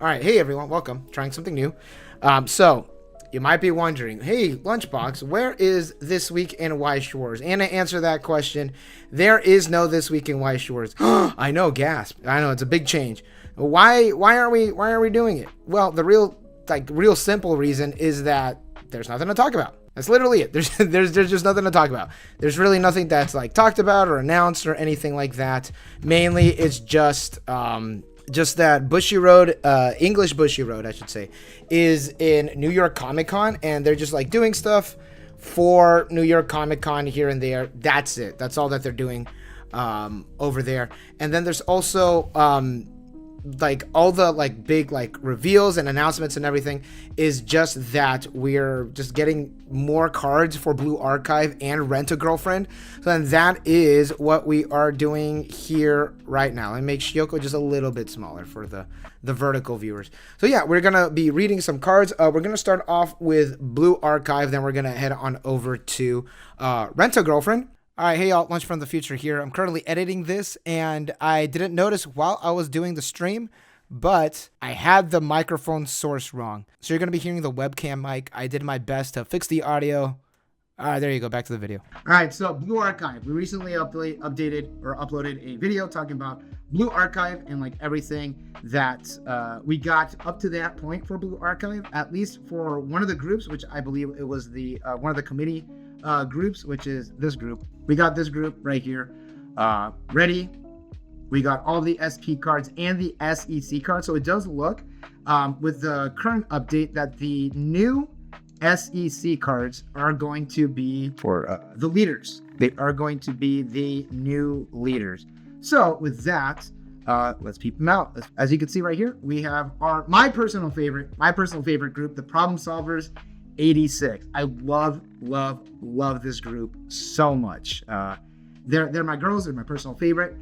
All right, hey everyone, welcome. Trying something new. So you might be wondering, hey Lunchbox, where is This Week in Weiss Schwarz? And to answer that question, there is no This Week in Weiss Schwarz. I know, gasp. I know it's a big change. Why are we doing it? Well, the real simple reason is that there's nothing to talk about. That's literally it. There's just nothing to talk about. There's really nothing that's like talked about or announced or anything like that. Mainly, it's just that Bushiroad, English Bushiroad, I should say, is in New York Comic Con, and they're just like doing stuff for New York Comic Con here and there. That's it. That's all that they're doing over there. And then there's also like all the like big like reveals and announcements and everything is just that we're just getting more cards for Blue Archive and Rent a Girlfriend. So then that is what we are doing here right now. And make Kayoko just a little bit smaller for the vertical viewers. So yeah, we're gonna be reading some cards. We're gonna start off with Blue Archive, then we're gonna head on over to Rent a Girlfriend. All right, hey y'all, Lunch from the Future here. I'm currently editing this, and I didn't notice while I was doing the stream, but I had the microphone source wrong. So you're going to be hearing the webcam mic. I did my best to fix the audio. All right, there you go. Back to the video. All right, so Blue Archive. We recently uploaded a video talking about Blue Archive and like everything that we got up to that point for Blue Archive, at least for one of the groups, which I believe it was the one of the committee groups, which is this group. We got this group right here ready. We got all the SP cards and the SEC cards. So it does look with the current update that the new SEC cards are going to be for the leaders. They are going to be the new leaders. So with that, let's peep them out. As you can see right here, we have my personal favorite group, the Problem Solvers 86. I love this group so much. They're my girls. They're my personal favorite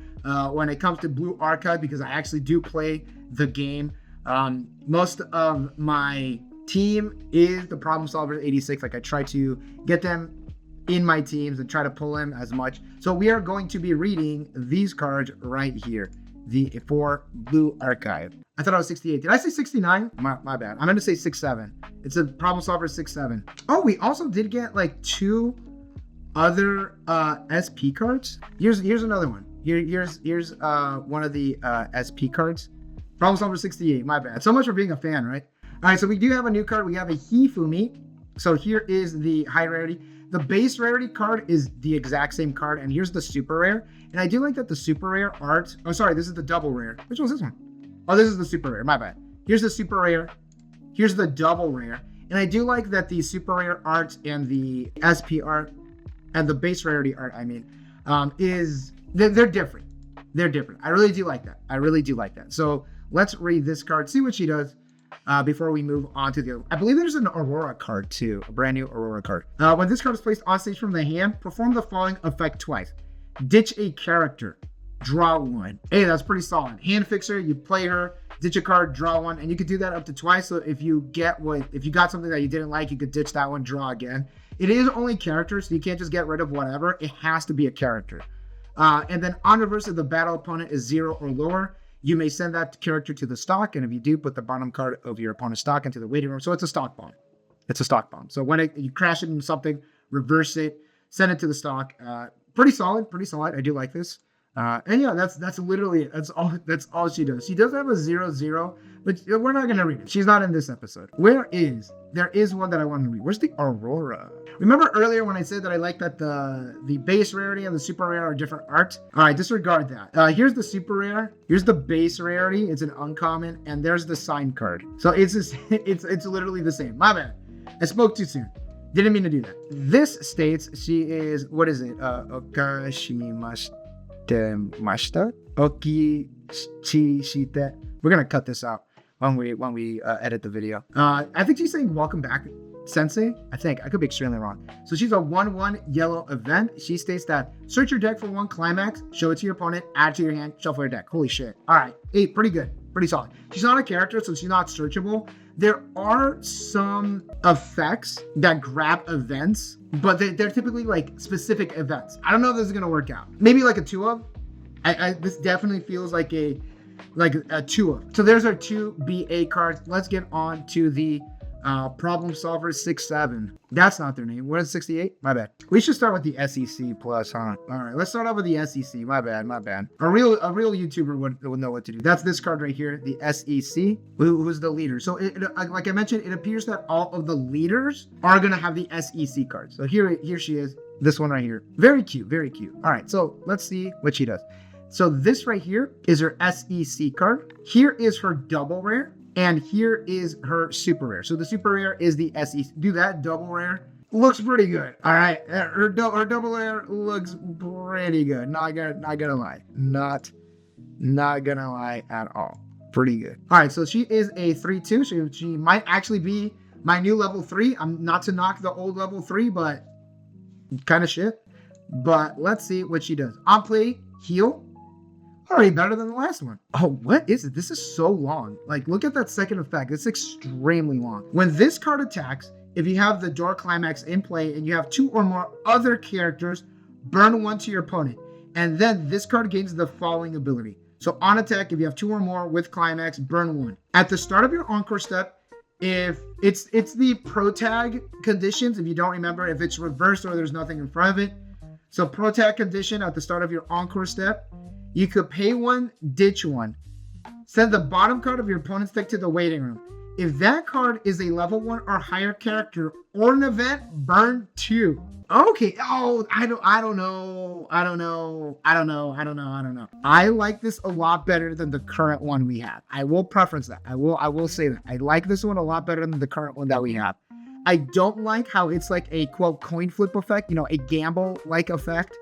when it comes to Blue Archive, because I actually do play the game. Most of my team is the Problem Solvers 86. Like I try to get them in my teams and try to pull them as much. So we are going to be reading these cards right here. For Blue Archive. I thought I was 68. Did I say 69? My bad. I'm going to say 67. It's a Problem Solver 67. Oh, we also did get like 2 other SP cards. Here's another one. Here's one of the SP cards. Problem Solver 68. My bad. So much for being a fan, right? All right, so we do have a new card. We have a Hifumi. So here is the high rarity. The base rarity card is the exact same card, and here's the super rare. And I do like that the super rare art. Oh, sorry, this is the double rare. Which one's this one? Oh, this is the super rare. My bad. Here's the super rare. Here's the double rare. And I do like that the super rare art and the SP art and the base rarity art, I mean, they're different. They're different. I really do like that. So let's read this card, see what she does. Before we move on to the other. I believe there's an Aurora card too, a brand new Aurora card. When this card is placed on stage from the hand, perform the following effect twice. Ditch a character, draw 1. Hey, that's pretty solid. Hand fixer, you play her, ditch a card, draw 1, and you could do that up to twice. So if you got something that you didn't like, you could ditch that one, draw again. It is only characters, so you can't just get rid of whatever. It has to be a character. And then on reverse, if the battle opponent is 0 or lower, you may send that character to the stock, and if you do, put the bottom card of your opponent's stock into the waiting room. So it's a stock bomb. So when you crash it into something, reverse it, send it to the stock. Pretty solid. I do like this. And yeah, that's literally it. That's all she does. She does have a 0-0, but we're not gonna read it. She's not in this episode. There is one that I want to read. Where's the Aurora? Remember earlier when I said that I like that the base rarity and the super rare are different art? All right, disregard that. Here's the super rare. Here's the base rarity. It's an uncommon, and there's the sign card. So it's literally the same. My bad. I spoke too soon. Didn't mean to do that. This states she is, what is it? Okashimashita? Okishishite. We're gonna cut this out when we edit the video. I think she's saying welcome back, Sensei. I could be extremely wrong. So she's a 1/1 yellow event. She states that search your deck for 1 climax, show it to your opponent, add to your hand, shuffle your deck. Holy shit. All right, 8, pretty good, pretty solid. She's not a character, so she's not searchable. There are some effects that grab events, but they're typically like specific events. I don't know if this is gonna work out. Maybe like a 2-of. This definitely feels like a like two of. So there's our two BA cards. Let's get on to the Problem Solver 6-7. That's not their name. What is 68? My bad. We should start with the SEC plus, huh? All right, let's start off with the SEC. My bad. A real YouTuber would know what to do. That's this card right here, the SEC, who's the leader. So like I mentioned, it appears that all of the leaders are gonna have the SEC card. So here she is. This one right here. Very cute, very cute. All right, so let's see what she does. So this right here is her SEC card. Here is her double rare. And here is her super rare. So the super rare is the SEC. Do that double rare. Looks pretty good. All right. Her double rare looks pretty good. Not gonna lie. Not gonna lie at all. Pretty good. All right. So she is a 3-2. She might actually be my new level 3. I'm not to knock the old level 3, but kind of shit. But let's see what she does. On play, heal. Already better than the last one. Oh, what is it? This is so long. Like, look at that second effect. It's extremely long. When this card attacks, if you have the door climax in play and you have 2 or more other characters, burn 1 to your opponent. And then this card gains the following ability. So on attack, if you have 2 or more with climax, burn 1. At the start of your encore step, if it's the pro tag conditions, if you don't remember, if it's reversed or there's nothing in front of it. So pro tag condition at the start of your encore step, you could pay 1, ditch 1. Send the bottom card of your opponent's deck to the waiting room. If that card is a level 1 or higher character or an event, burn 2. Okay. Oh, I don't know. I like this a lot better than the current one we have. I will preference that. I will say that. I like this one a lot better than the current one that we have. I don't like how it's like a quote coin flip effect, you know, a gamble like effect.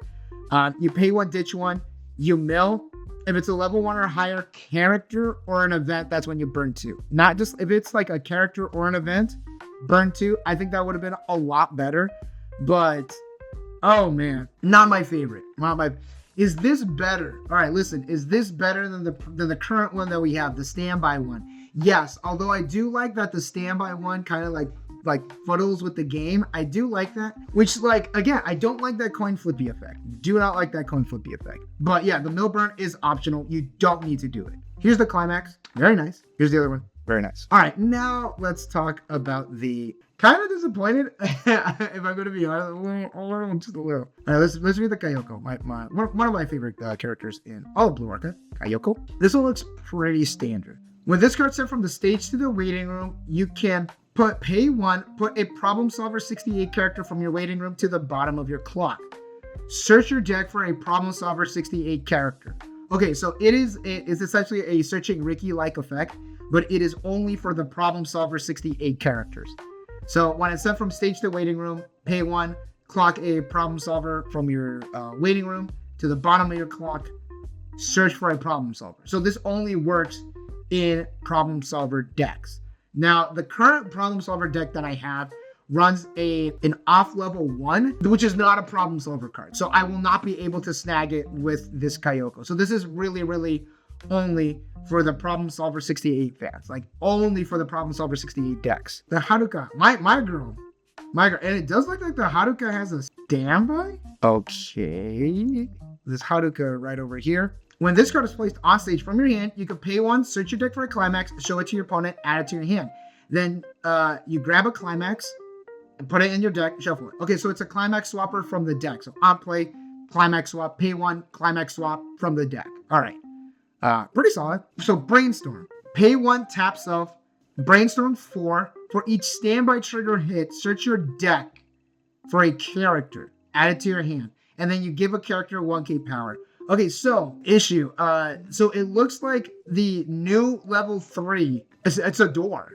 You pay 1, ditch 1. You mill. If it's a level 1 or higher character or an event, that's when you burn 2. Not just if it's like a character or an event, burn 2. I think that would have been a lot better. But, oh man, not my favorite. Is this better? All right, listen. Is this better than the current one that we have, the standby one? Yes, although I do like that the standby one kind of like fiddles with the game. I do like that, which like, again, I don't like that coin flippy effect. Do not like that coin flippy effect. But yeah, the mill burn is optional. You don't need to do it. Here's the climax. Very nice. Here's the other one. Very nice. All right, now let's talk about the kind of disappointed, if I'm going to be honest, just a little. All right, let's read the Kayoko. One of my favorite characters in all of Blue Arca, Kayoko. This one looks pretty standard. When this card's sent from the stage to the waiting room, you can pay 1, put a Problem Solver 68 character from your waiting room to the bottom of your clock. Search your deck for a Problem Solver 68 character. Okay, so it's essentially a searching Ricky-like effect, but it is only for the Problem Solver 68 characters. So when it's sent from stage to waiting room, pay 1, clock a Problem Solver from your waiting room to the bottom of your clock, search for a Problem Solver. So this only works in Problem Solver decks. Now, the current Problem Solver deck that I have runs an off level 1, which is not a Problem Solver card. So I will not be able to snag it with this Kayoko. So this is really, really only for the Problem Solver 68 fans. Like, only for the Problem Solver 68 decks. The Haruka, my girl. And it does look like the Haruka has a standby. Okay. This Haruka right over here. When this card is placed on stage from your hand, you can pay 1, search your deck for a climax, show it to your opponent, add it to your hand. Then you grab a climax and put it in your deck, shuffle it. Okay, so it's a climax swapper from the deck. So on play, climax swap, pay 1, climax swap from the deck. All right, pretty solid. So brainstorm, pay 1, tap self, brainstorm 4. For each standby trigger hit, search your deck for a character, add it to your hand, and then you give a character 1k power. Okay, so issue. So it looks like the new level 3. It's a door.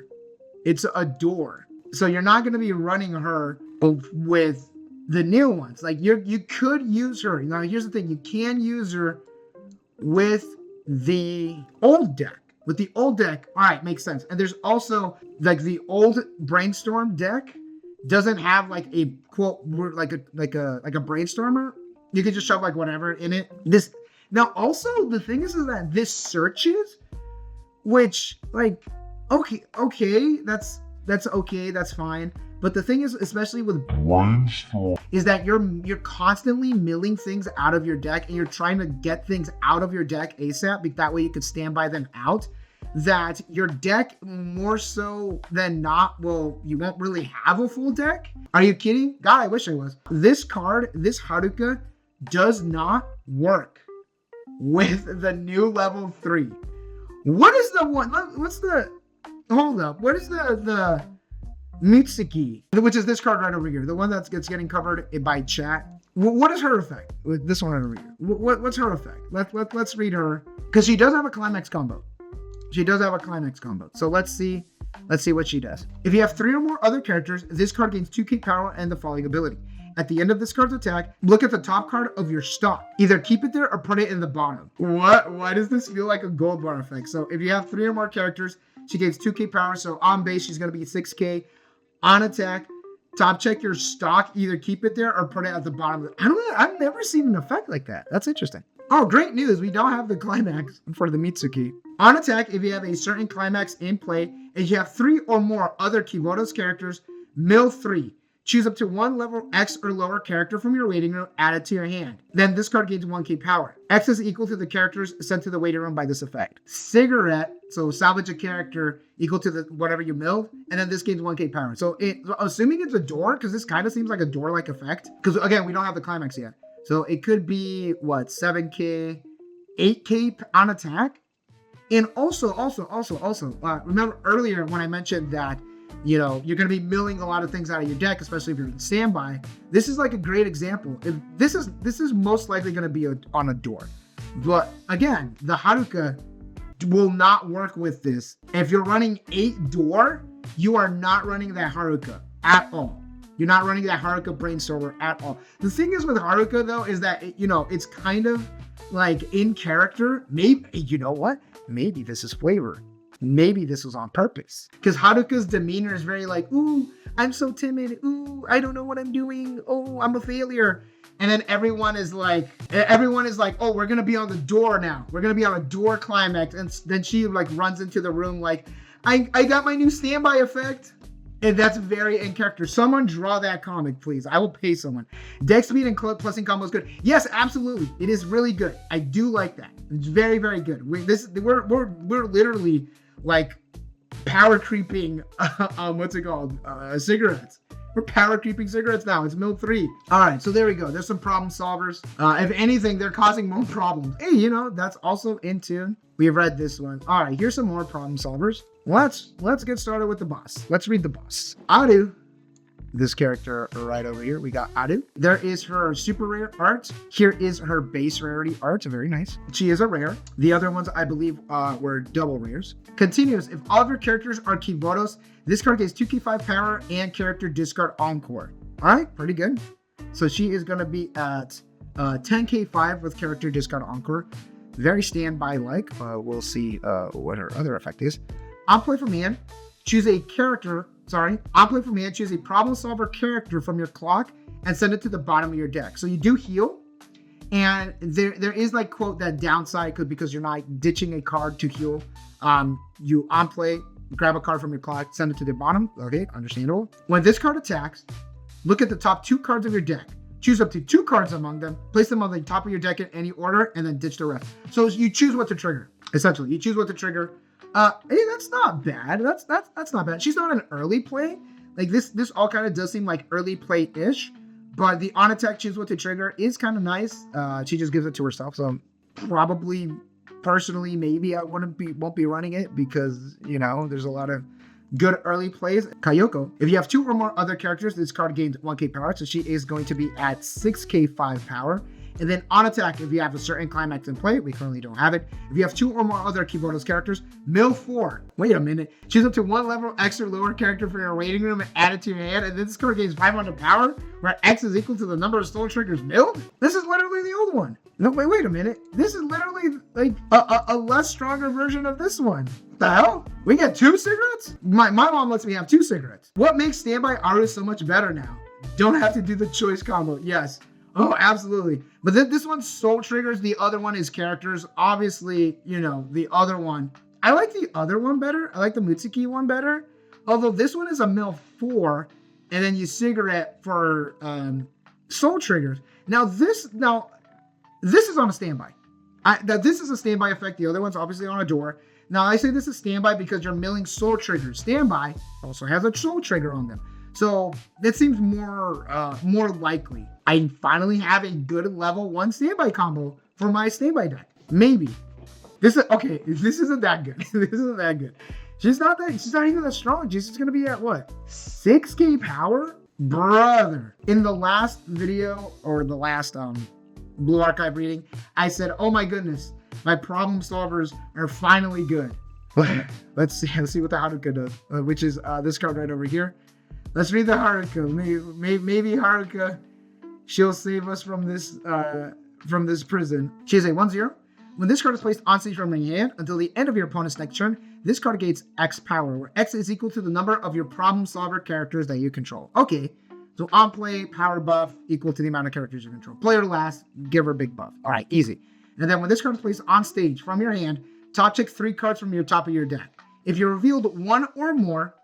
It's a door. So you're not going to be running her with the new ones. Like you could use her. Now here's the thing: you can use her with the old deck. With the old deck, all right, makes sense. And there's also like the old brainstorm deck doesn't have like a quote like a brainstormer. You can just shove like whatever in it. Now also the thing is that this searches, which like okay, that's okay, that's fine. But the thing is, especially with Weiss Schwarz, is that you're constantly milling things out of your deck, and you're trying to get things out of your deck ASAP. That way you could stand by them out. That your deck, more so than not, you won't really have a full deck. Are you kidding? God, I wish I was. This card, this Haruka, does not work with the new level 3. What is the one? What's the? Hold up. What is the Mutsuki, which is this card right over here, the one that's getting covered by chat? What is her effect with this one right over here? What's her effect? Let's read her, because she does have a climax combo. She does have a climax combo. So let's see what she does. If you have 3 or more other characters, this card gains 2k power and the following ability. At the end of this card's attack, look at the top card of your stock. Either keep it there or put it in the bottom. What? Why does this feel like a gold bar effect? So if you have 3 or more characters, she gains 2k power. So on base, she's going to be 6k. On attack, top check your stock. Either keep it there or put it at the bottom. I don't know. I've never seen an effect like that. That's interesting. Oh, great news. We don't have the climax for the Mutsuki. On attack, if you have a certain climax in play, and you have 3 or more other Kayoko characters, mill 3. Choose up to 1 level X or lower character from your waiting room, add it to your hand. Then this card gains 1k power. X is equal to the characters sent to the waiting room by this effect. Cigarette, so salvage a character equal to whatever you milled, and then this gains 1k power. So assuming it's a door, because this kind of seems like a door-like effect, because again, we don't have the climax yet. So it could be, what, 7k, 8k on attack? And also, remember earlier when I mentioned that, you know, you're going to be milling a lot of things out of your deck, especially if you're in standby. This is like a great example. If this is most likely going to be on a door. But again, the Haruka will not work with this. If you're running 8 door, you are not running that Haruka at all. You're not running that Haruka Brainstormer at all. The thing is with Haruka, though, is that, it's kind of like in character. Maybe, you know what? Maybe this is flavor. Maybe this was on purpose. Because Haruka's demeanor is very like, ooh, I'm so timid. Ooh, I don't know what I'm doing. Oh, I'm a failure. And then everyone is like, oh, we're going to be on the door now. We're going to be on a door climax. And then she like runs into the room like, I got my new standby effect. And that's very in character. Someone draw that comic, please. I will pay someone. Deck speed and plussing combo is good. Yes, absolutely. It is really good. I do like that. It's very, very good. We're literally like power creeping. What's it called? Cigarettes. We're power creeping cigarettes now. It's mill 3. All right, so there we go. There's some problem solvers. If anything, they're causing more problems. Hey, that's also in tune. We read this one. All right, here's some more problem solvers. Let's get started with the boss. Let's read the boss. Aru, this character right over here. We got Aru. There is her super rare art. Here is her base rarity art. Very nice. She is a rare. The other ones, I believe, were double rares. Continues. If all of your characters are Kiboros, this card gets 2k5 power and character discard encore. All right, pretty good. So she is going to be at 10k5 with character discard encore. Very standby-like. We'll see what her other effect is. On play from hand, choose a character. On play from hand, choose a problem solver character from your clock and send it to the bottom of your deck. So you do heal, and there is like quote that downside could because you're not ditching a card to heal. You on play, grab a card from your clock, send it to the bottom. Okay, understandable. When this card attacks, look at the top 2 cards of your deck. Choose up to 2 cards among them, place them on the top of your deck in any order, and then ditch the rest. So you choose what to trigger. Essentially, you choose what to trigger. Hey, that's not bad. That's not bad. She's not an early play. Like this all kind of does seem like early play-ish, but the on attack choose what to trigger is kind of nice. She just gives it to herself. So probably, personally, maybe I won't be running it because there's a lot of good early plays. Kayoko, if you have 2 or more other characters, this card gains 1k power, so she is going to be at 6k5 power. And then on attack, if you have a certain climax in play, we currently don't have it. If you have 2 or more other Kiboros characters, mill 4. Wait a minute. Choose up to 1 level X or lower character for your waiting room and add it to your hand. And then this card gains 500 power, where X is equal to the number of stolen triggers milled. This is literally the old one. No, wait a minute. This is literally like a less stronger version of this one. What the hell? We get 2 cigarettes? My mom lets me have 2 cigarettes. What makes Standby Aru so much better now? Don't have to do the choice combo. Yes. Oh, absolutely. But this one soul triggers. The other one is characters. Obviously, the other one. I like the other one better. I like the Mutsuki one better. Although this one is a mill 4. and then you cigarette for soul triggers. Now this is on a standby. This is a standby effect. The other one's obviously on a door. Now I say this is standby because you're milling soul triggers. Standby also has a soul trigger on them. So that seems more likely. I finally have a good level 1 standby combo for my standby deck. Maybe. This isn't that good. This isn't that good. She's not even that strong. She's just gonna be at what? 6k power? Brother. In the last video or the last Blue Archive reading, I said, oh my goodness, my problem solvers are finally good. Let's see what the Haruka does, which is this card right over here. Let's read the Haruka. Maybe Haruka, she'll save us from this prison. She is a 1/0. When this card is placed on stage from your hand until the end of your opponent's next turn, this card gains X power, where X is equal to the number of your problem solver characters that you control. Okay, so on play, power buff equal to the amount of characters you control. Player last, give her big buff. All right, easy. And then when this card is placed on stage from your hand, top check 3 cards from your top of your deck. If you revealed 1 or more,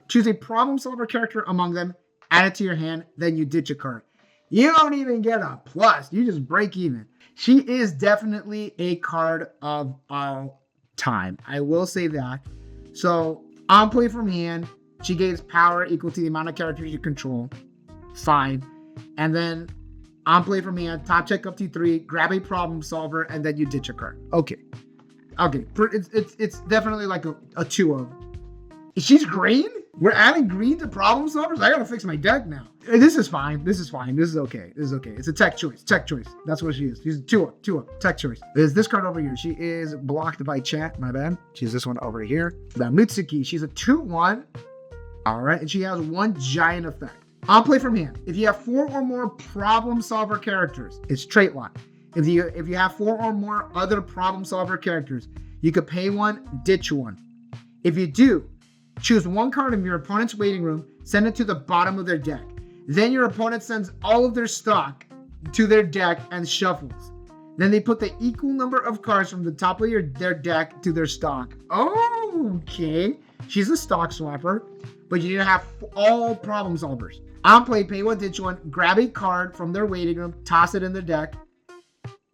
choose a problem solver character among them, add it to your hand, then you ditch a card. You don't even get a plus. You just break even. She is definitely a card of all time. I will say that. So on play from hand, she gains power equal to the amount of characters you control. Fine. And then on play from hand, top check up to 3, grab a problem solver, and then you ditch a card. Okay. It's definitely like a 2 of. She's green? We're adding green to problem solvers? I gotta fix my deck now. This is fine. This is okay. It's a tech choice. That's what she is. She's a 2-up. Tech choice. There's this card over here. She is blocked by chat. My bad. She's this one over here. The Mutsuki. She's a 2/1. All right. And she has 1 giant effect. On play from hand. If you have 4 or more problem solver characters, it's trait line. If you have 4 or more other problem solver characters, you could pay 1, ditch 1. If you do, choose 1 card in your opponent's waiting room, send it to the bottom of their deck. Then your opponent sends all of their stock to their deck and shuffles. Then they put the equal number of cards from the top of their deck to their stock. Okay. She's a stock swapper, but you need to have all problem solvers. On play, pay 1, ditch 1, grab a card from their waiting room, toss it in their deck.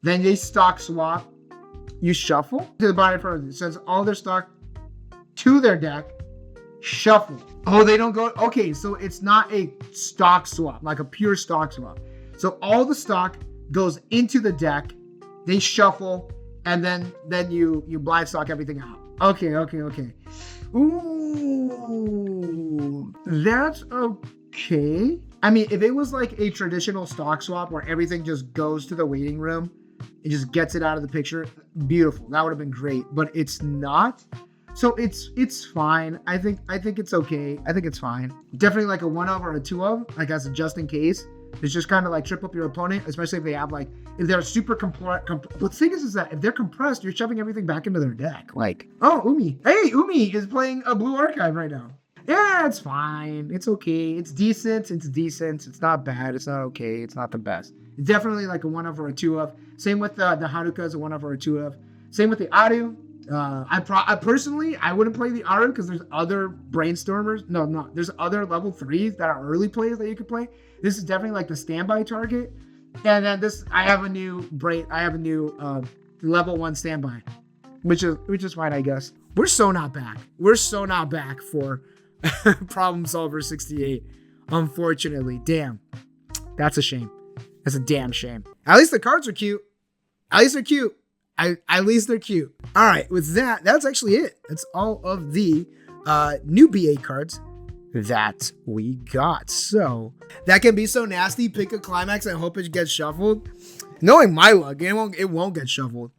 Then they stock swap. You shuffle to the bottom of it. Sends all their stock to their deck. Shuffle. Oh, they don't go. Okay, so it's not a stock swap, like a pure stock swap. So all the stock goes into the deck. They shuffle, and then you blind stock everything out. Okay. Ooh, that's okay. I mean, if it was like a traditional stock swap where everything just goes to the waiting room, it just gets it out of the picture, beautiful. That would have been great, but it's not. So it's fine. I think it's okay. I think it's fine. Definitely like a 1-of or a 2-of, like as a just in case. It's just kind of like trip up your opponent, especially if they have like, if they're super compressed. The thing is that if they're compressed, you're shoving everything back into their deck. Like, oh, Umi. Hey, Umi is playing a Blue Archive right now. Yeah, it's fine. It's okay. It's decent. It's not bad. It's not okay. It's not the best. It's definitely like a 1-of or a 2-of. Same with the Haruka is a 1-of or a 2-of. Same with the Aru. I personally, I wouldn't play the Aru because there's other brainstormers. No, there's other level 3s that are early plays that you could play. This is definitely like the standby target. And then I have a new level 1 standby, which is fine, I guess. We're so not back for Problem Solver 68. Unfortunately, damn, that's a shame. That's a damn shame. At least the cards are cute. At least they're cute. All right, with that's actually it. That's all of the new BA cards that we got. So that can be so nasty. Pick a climax and hope it gets shuffled. Knowing my luck, it won't get shuffled.